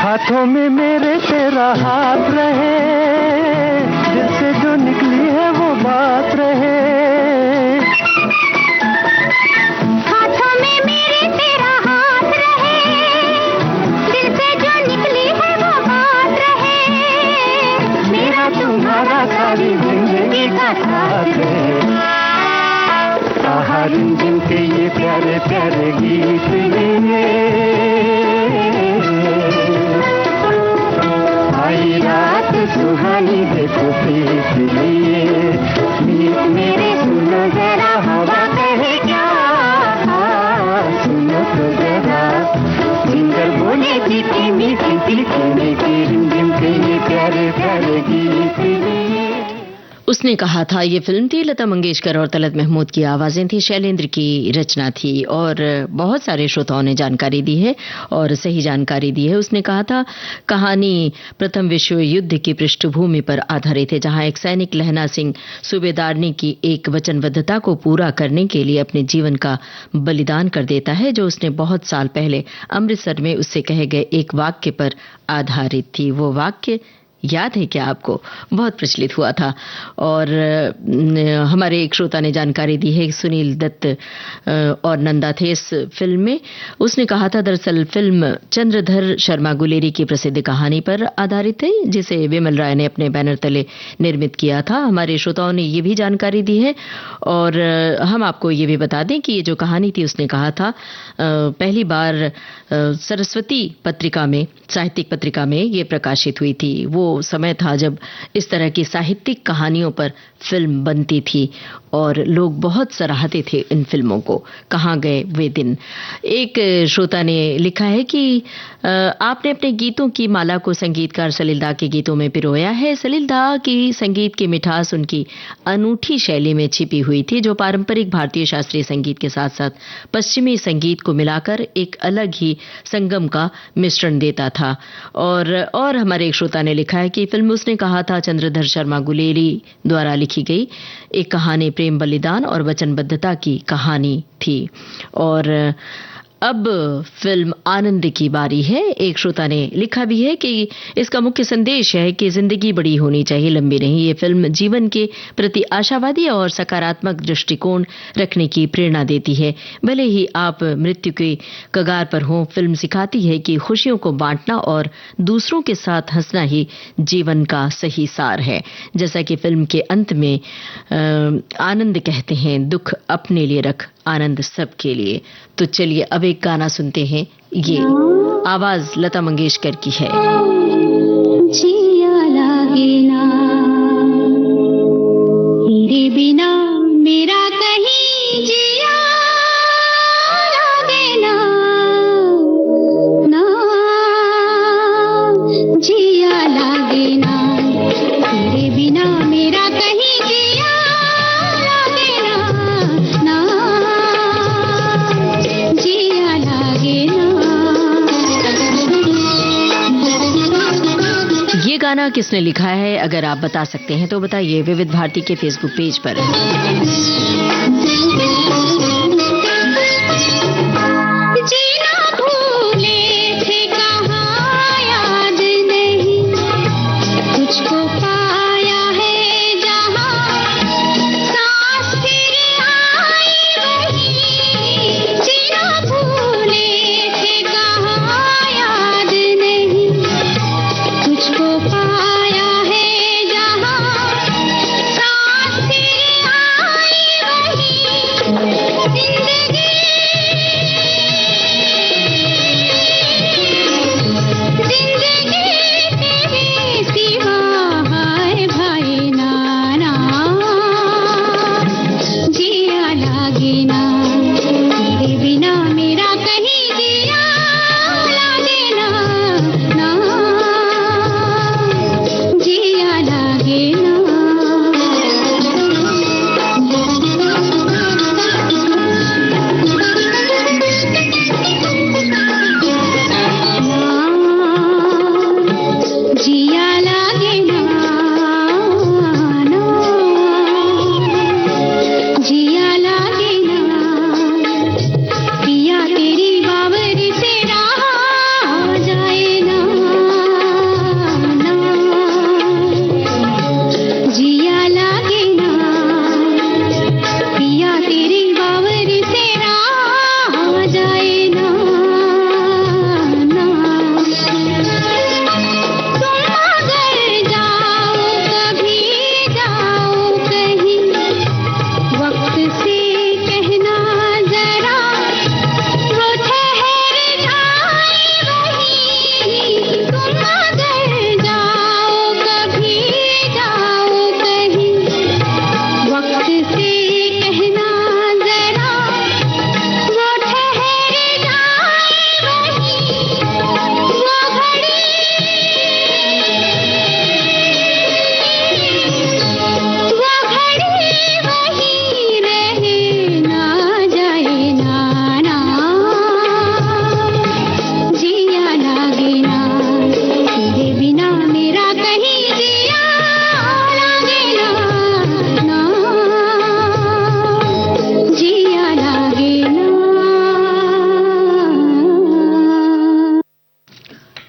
हाथों में मेरे तेरा हाथ रहे, दिल से जो निकली है वो बात रहे। हाथों में मेरे तेरा हाथ रहे, दिल से जो निकली है वो बात रहे। मेरा तुम्हारा सारी जिंदगी का साथ है। आहा रिमझिम के ये प्यारे प्यारे गीत लिए। आई रात सुहानी देखो प्रीत लिए। मीत मेरे सुनो जरा हवा कहे क्या, सुनो तो जरा जिंगर बोले मीठी मीठी रिमझिम के ये प्यारे प्यारे गीत लिए। उसने कहा था ये फिल्म थी, लता मंगेशकर और तलत महमूद की आवाजें थी, शैलेंद्र की रचना थी और बहुत सारे श्रोताओं ने जानकारी दी है और सही जानकारी दी है। उसने कहा था कहानी प्रथम विश्व युद्ध की पृष्ठभूमि पर आधारित है, जहां एक सैनिक लहना सिंह सूबेदारनी की एक वचनबद्धता को पूरा करने के लिए अपने जीवन का बलिदान कर देता है, जो उसने बहुत साल पहले अमृतसर में उससे कहे गए एक वाक्य पर आधारित थी। वो वाक्य याद है क्या आपको? बहुत प्रचलित हुआ था। और हमारे एक श्रोता ने जानकारी दी है, सुनील दत्त और नंदा थे इस फिल्म में। उसने कहा था दरअसल फिल्म चंद्रधर शर्मा गुलेरी की प्रसिद्ध कहानी पर आधारित है, जिसे विमल राय ने अपने बैनर तले निर्मित किया था। हमारे श्रोताओं ने ये भी जानकारी दी है और हम आपको ये भी बता दें कि ये जो कहानी थी, उसने कहा था पहली बार सरस्वती पत्रिका में, साहित्यिक पत्रिका में ये प्रकाशित हुई थी। वो समय था जब इस तरह की साहित्यिक कहानियों पर फिल्म बनती थी और लोग बहुत सराहते थे इन फिल्मों को। कहाँ गए वे दिन। एक श्रोता ने लिखा है कि आपने अपने गीतों की माला को संगीतकार सलील दा के गीतों में पिरोया है। सलील दा की संगीत की मिठास उनकी अनूठी शैली में छिपी हुई थी, जो पारंपरिक भारतीय शास्त्रीय संगीत के साथ साथ पश्चिमी संगीत को मिलाकर एक अलग ही संगम का मिश्रण देता था। और हमारे एक श्रोता ने लिखा है कि फिल्म उसने कहा था चंद्रधर शर्मा गुलेरी द्वारा लिखी गई एक कहानी प्रेम बलिदान और वचनबद्धता की कहानी थी। और अब फिल्म आनंद की बारी है। एक श्रोता ने लिखा भी है कि इसका मुख्य संदेश है कि जिंदगी बड़ी होनी चाहिए, लंबी नहीं। ये फिल्म जीवन के प्रति आशावादी और सकारात्मक दृष्टिकोण रखने की प्रेरणा देती है। भले ही आप मृत्यु के कगार पर हों, फिल्म सिखाती है कि खुशियों को बांटना और दूसरों के साथ हंसना ही जीवन का सही सार है। जैसा कि फिल्म के अंत में आनंद कहते हैं, दुख अपने लिए रख, आनंद सबके लिए। तो चलिए अब एक गाना सुनते हैं। ये आवाज लता मंगेशकर की है। जिया लागे ना तेरे बिना मेरा कहीं जिया लागे ना, ना जिया लागे ना तेरे बिना मेरा कहीं जिया लागे ना, ना जिया लागे ना। ये गाना किसने लिखा है, अगर आप बता सकते हैं तो बताइए विविध भारती के फेसबुक पेज पर। जीना भूले थे कहाँ याद नहीं, तुझको पाया है जहाँ सांस फिर आई वहीं। जीना भूले थे कहाँ याद नहीं, तुझको पाया है जहाँ सांस फिर आई वहीं।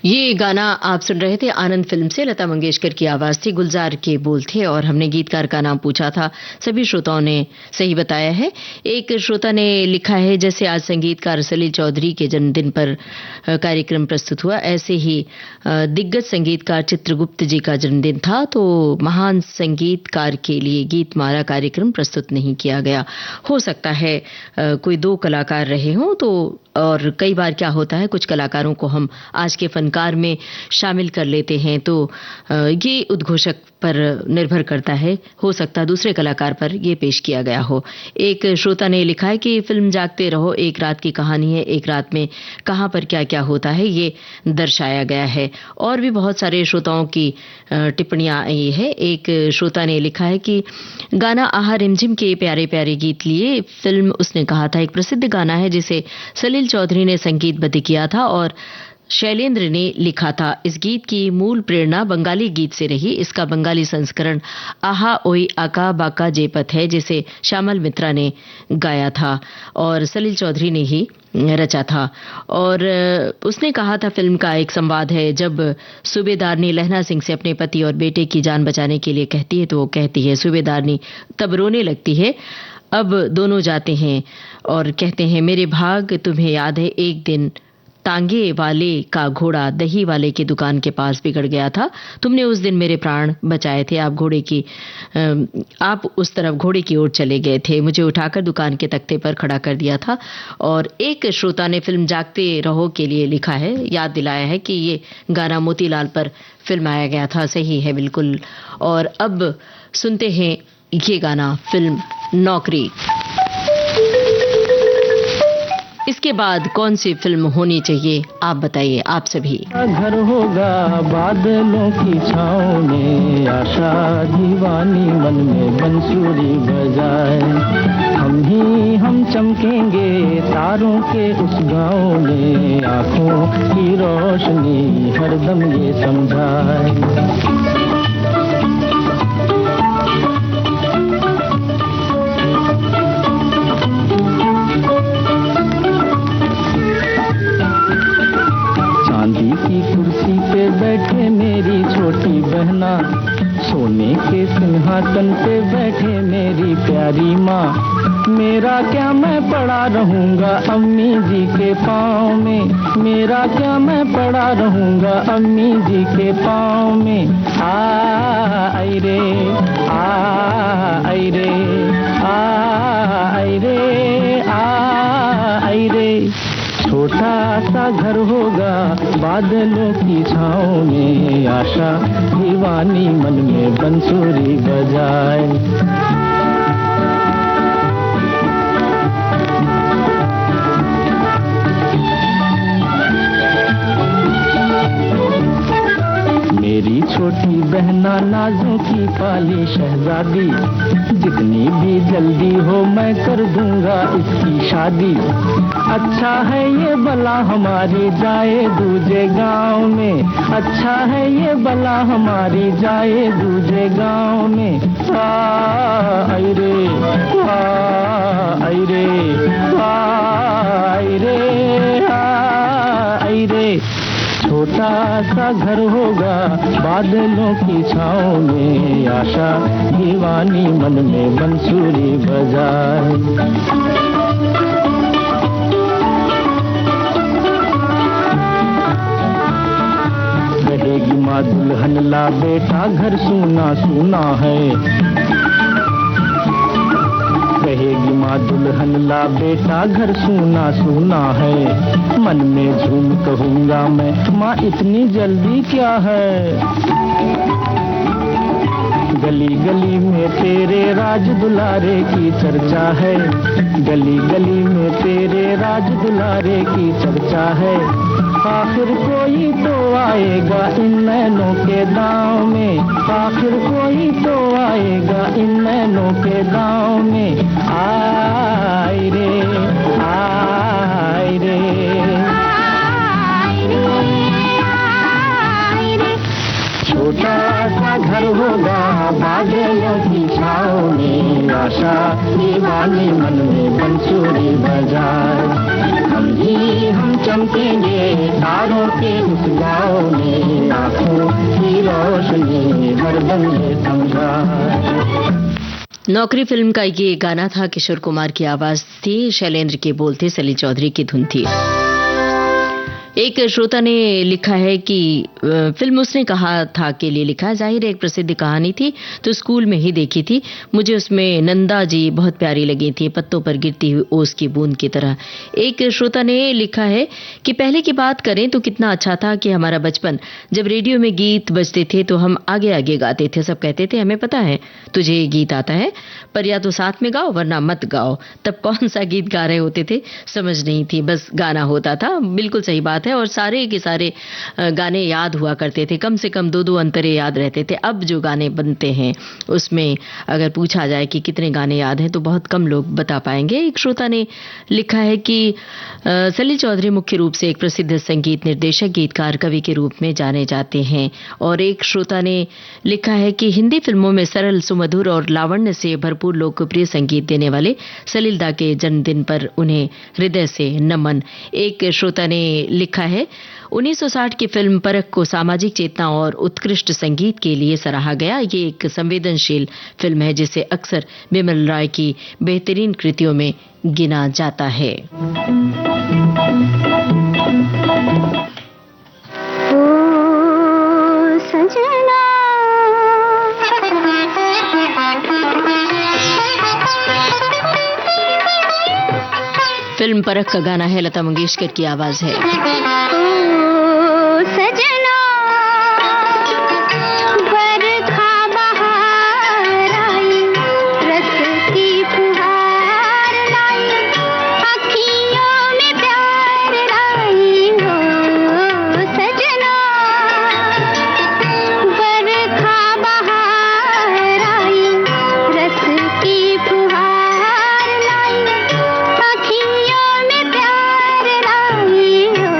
ये गाना आप सुन रहे थे आनंद फिल्म से। लता मंगेशकर की आवाज थी, गुलजार के बोल थे और हमने गीतकार का नाम पूछा था। सभी श्रोताओं ने सही बताया है। एक श्रोता ने लिखा है, जैसे आज संगीतकार सलील चौधरी के जन्मदिन पर कार्यक्रम प्रस्तुत हुआ, ऐसे ही दिग्गज संगीतकार चित्रगुप्त जी का जन्मदिन था तो महान संगीतकार के लिए गीतमाला कार्यक्रम प्रस्तुत नहीं किया गया। हो सकता है कोई दो कलाकार रहे हों तो, और कई बार क्या होता है कुछ कलाकारों को हम आज के फनकार में शामिल कर लेते हैं तो ये उद्घोषक पर निर्भर करता है, हो सकता है दूसरे कलाकार पर ये पेश किया गया हो। एक श्रोता ने लिखा है कि फिल्म जागते रहो एक रात की कहानी है, एक रात में कहां पर क्या क्या होता है ये दर्शाया गया है। और भी बहुत सारे श्रोताओं की टिप्पणियां आई है। एक श्रोता ने लिखा है कि गाना आहा रिमझिम के प्यारे प्यारे गीत लिए, फिल्म उसने कहा था एक प्रसिद्ध गाना है जिसे सलील चौधरी ने संगीतबद्ध किया था और शैलेंद्र ने लिखा था। इस गीत की मूल प्रेरणा बंगाली गीत से रही। इसका बंगाली संस्करण आहा ओई आका बाका जेपत है जिसे श्यामल मित्रा ने गाया था और सलील चौधरी ने ही रचा था। और उसने कहा था फिल्म का एक संवाद है, जब सूबेदारनी लहना सिंह से अपने पति और बेटे की जान बचाने के लिए कहती है तो वो कहती है, सूबेदारनी तब रोने लगती है। अब दोनों जाते हैं और कहते हैं, मेरे भाग तुम्हें याद है एक दिन तांगे वाले का घोड़ा दही वाले की दुकान के पास बिगड़ गया था, तुमने उस दिन मेरे प्राण बचाए थे। आप उस तरफ घोड़े की ओर चले गए थे, मुझे उठाकर दुकान के तख्ते पर खड़ा कर दिया था। और एक श्रोता ने फिल्म जागते रहो के लिए लिखा है, याद दिलाया है कि ये गाना मोतीलाल पर फिल्माया गया था। सही है बिल्कुल। और अब सुनते हैं ये गाना फिल्म नौकरी। इसके बाद कौन सी फिल्म होनी चाहिए आप बताइए, आप सभी। घर होगा बादलों की छाँव में, आशा दीवानी मन में बंसुरी बजाए, हम चमकेंगे तारों के उस गाँव में, आँखों की रोशनी हरदम ये समझाए। कुर्सी पे बैठे मेरी छोटी बहना, सोने के सिंहासन पे बैठे मेरी प्यारी माँ, मेरा क्या मैं पड़ा रहूँगा अम्मी जी के पाँव में, मेरा क्या मैं पड़ा रहूँगा अम्मी जी के पाँव में। आई रे आई रे आई रे आई रे, छोटा सा घर होगा बादलों की छाँव में, आशा दीवानी मन में बंसुरी बजाए। मेरी छोटी बहना नाजों की पाली शहजादी, जितनी भी जल्दी हो मैं कर दूंगा इसकी शादी। अच्छा है ये भला हमारी जाए दूजे गांव में, अच्छा है ये भला हमारी जाए दूजे गांव में। आई रे आई रे आई रे आई रे, छोटा सा घर होगा बादलों की छाँव में, आशा दीवानी मन में बंसुरी बजाए। कहेगी माँ दुल्हन ला बेटा घर सूना सूना है, कहेगी माँ दुल्हन ला बेटा घर सूना सूना है, मन में झूम कहूँगा मैं माँ इतनी जल्दी क्या है। गली गली में तेरे राज दुलारे की चर्चा है, गली गली में तेरे राज दुलारे की चर्चा है। आखिर कोई तो आएगा इन नैनों के दांव में, आखिर कोई तो आएगा इन नैनों के दांव में। आय रे आय रे छोटा सा घर होगा बादलों की छाँव में, आशा दीवानी मन में बंसुरी बजाए। हम चमकेंगे तारों के उस गाँव में, आँखों की रोशनी हरदम ये समझाए। नौकरी फिल्म का ये गाना था, किशोर कुमार की आवाज थी, शैलेंद्र के बोल थे, सलील चौधरी की धुन थी। एक श्रोता ने लिखा है कि फिल्म उसने कहा था के लिए लिखा है, जाहिर है एक प्रसिद्ध कहानी थी तो स्कूल में ही देखी थी, मुझे उसमें नंदा जी बहुत प्यारी लगी थी, पत्तों पर गिरती हुई ओस की बूंद की तरह। एक श्रोता ने लिखा है कि पहले की बात करें तो कितना अच्छा था कि हमारा बचपन, जब रेडियो में गीत बजते थे तो हम आगे आगे गाते थे, सब कहते थे हमें पता है तुझे ये गीत आता है, पर या तो साथ में गाओ वरना मत गाओ। तब कौन सा गीत गा रहे होते थे समझ नहीं थी, बस गाना होता था। बिल्कुल सही बात है, और सारे के सारे गाने याद हुआ करते थे, कम से कम 2-2 अंतरे याद रहते थे। अब जो गाने बनते हैं उसमें अगर पूछा जाए कि कितने गाने याद हैं तो बहुत कम लोग बता पाएंगे। एक श्रोता ने लिखा है कि सलील चौधरी मुख्य रूप से एक प्रसिद्ध संगीत निर्देशक, गीतकार, कवि के रूप में जाने जाते हैं। और एक श्रोता ने लिखा है कि हिंदी फिल्मों में सरल, सुमधुर और लावण्य से भरपूर लोकप्रिय संगीत देने वाले सलील दा के जन्मदिन पर उन्हें हृदय से नमन। एक श्रोता ने लिखा है 1960 की फिल्म परख को सामाजिक चेतना और उत्कृष्ट संगीत के लिए सराहा गया। ये एक संवेदनशील फिल्म है जिसे अक्सर बिमल रॉय की बेहतरीन कृतियों में गिना जाता है। फिल्म परख का गाना है, लता मंगेशकर की आवाज है। सजना बरखा बहार आई, रस की फुहार लाई, अखियों में प्यार लाई हो। सजना बरखा बहार आई, रस की फुहार लाई, अखियों में प्यार लाई हो।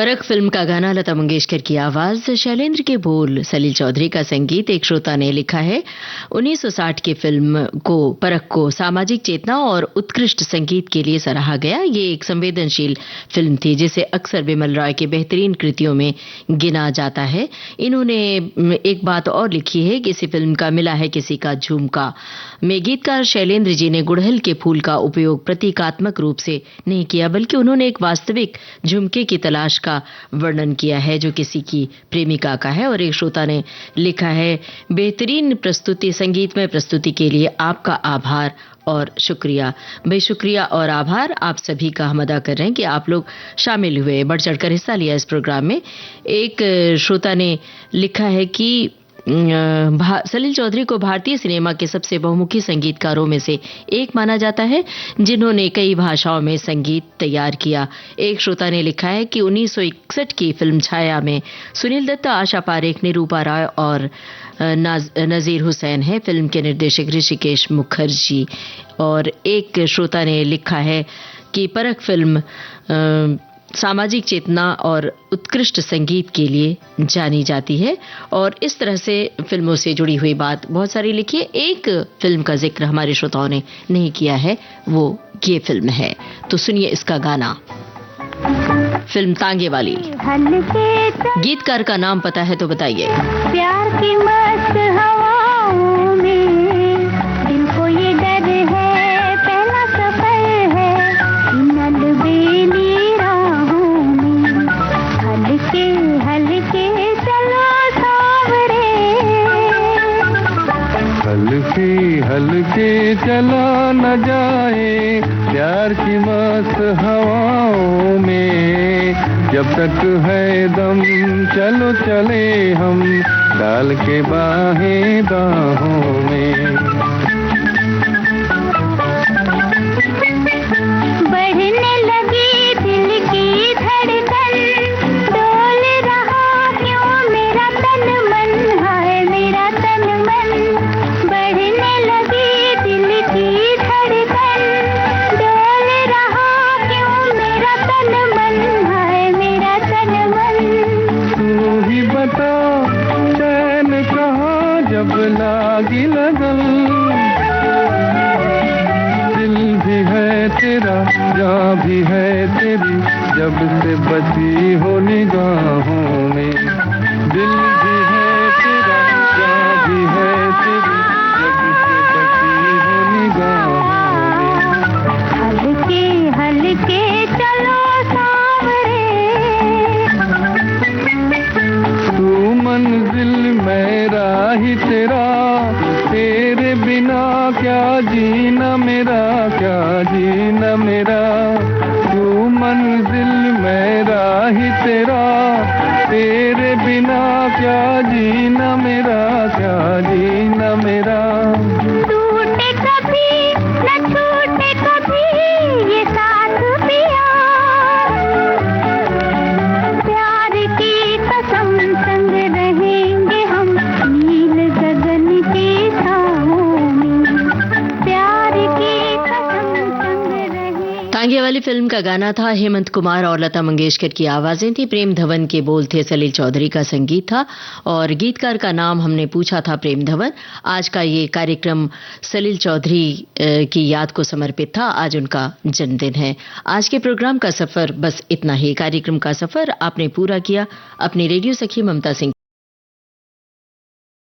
परख फिल्म का गाना, लता मंगेशकर की आवाज, शैलेंद्र के बोल, सलील चौधरी का संगीत। एक श्रोता ने लिखा है 1960 की फिल्म को परख को सामाजिक चेतना और उत्कृष्ट संगीत के लिए सराहा गया। ये एक संवेदनशील फिल्म थी जिसे अक्सर बिमल रॉय के बेहतरीन कृतियों में गिना जाता है। इन्होंने एक बात और लिखी है कि इसी फिल्म का मिला है किसी का झुमका में गीतकार शैलेंद्र जी ने गुड़हल के फूल का उपयोग प्रतीकात्मक रूप से नहीं किया, बल्कि उन्होंने एक वास्तविक झुमके की तलाश का वर्णन किया है जो किसी की प्रेमिका का है। और एक श्रोता ने लिखा है, बेहतरीन प्रस्तुति, संगीतमय प्रस्तुति के लिए आपका आभार और शुक्रिया। भाई शुक्रिया और आभार आप सभी का हम अदा कर रहे हैं कि आप लोग शामिल हुए, बढ़ चढ़कर हिस्सा लिया इस प्रोग्राम में। एक श्रोता ने लिखा है कि सलील चौधरी को भारतीय सिनेमा के सबसे बहुमुखी संगीतकारों में से एक माना जाता है जिन्होंने कई भाषाओं में संगीत तैयार किया। एक श्रोता ने लिखा है कि 1961 की फिल्म छाया में सुनील दत्त, आशा पारेख, निरूपा रॉय और नजीर हुसैन है। फिल्म के निर्देशक ऋषिकेश मुखर्जी। और एक श्रोता ने लिखा है कि परख फिल्म सामाजिक चेतना और उत्कृष्ट संगीत के लिए जानी जाती है। और इस तरह से फिल्मों से जुड़ी हुई बात बहुत सारी लिखी है। एक फिल्म का जिक्र हमारे श्रोताओं ने नहीं किया है, वो ये फिल्म है, तो सुनिए इसका गाना। फिल्म तांगे वाली। गीतकार का नाम पता है तो बताइए। प्यार की मस्त हवाओं में दिल को ये डर है, पहला सफर है इन अलबेली राहों में, हल्के हल्के चलो सावरे, हल्के हल्के चला न जाए प्यार की मस्त हवाओं में, जब तक है दम चलो चले हम डाल के बाहें बाहों में। बढ़ने लगी दिल की धड़कन, डोल रहा क्यों मेरा तन मन, है मेरा तन मन। बढ़ने लगी दिल की धड़कन, डोल रहा क्यों मेरा तन मन, है मेरा तन मन। तू ही बता चैन कहाँ जब लागी लगन, दिल भी है तेरा जहाँ भी है तेरी, जब से बची हो निगाहों में। दिल भी है तेरा जहाँ भी है तेरी, जब से बची हो निगाहों में। हल्के हल्के चलो सावरे, तू मंजिल मेरा ही तेरा, तेरे बिना क्या जीना मेरा, क्या जीना मेरा। तू मंजिल मेरा ही तेरा, तेरे बिना क्या जीना मेरा, क्या जीना मेरा। टूटे कभी न छूटे कभी ये साथ पिया, प्यार की कसम संग रहेंगे हम नील गगन की छाओं में, प्यार की कसम संग रहेंगे। तांगे वाली फिल्म का गाना था, हेमंत कुमार और लता मंगेशकर की आवाजें थी, प्रेम धवन के बोल थे, सलील चौधरी का संगीत था और गीतकार का नाम हमने पूछा था प्रेम धवन। आज का ये कार्यक्रम सलील चौधरी की याद को समर्पित था। आज उनका जन्मदिन है। आज के प्रोग्राम का सफर बस इतना ही। कार्यक्रम का सफर आपने पूरा किया अपनी रेडियो सखी ममता सिंह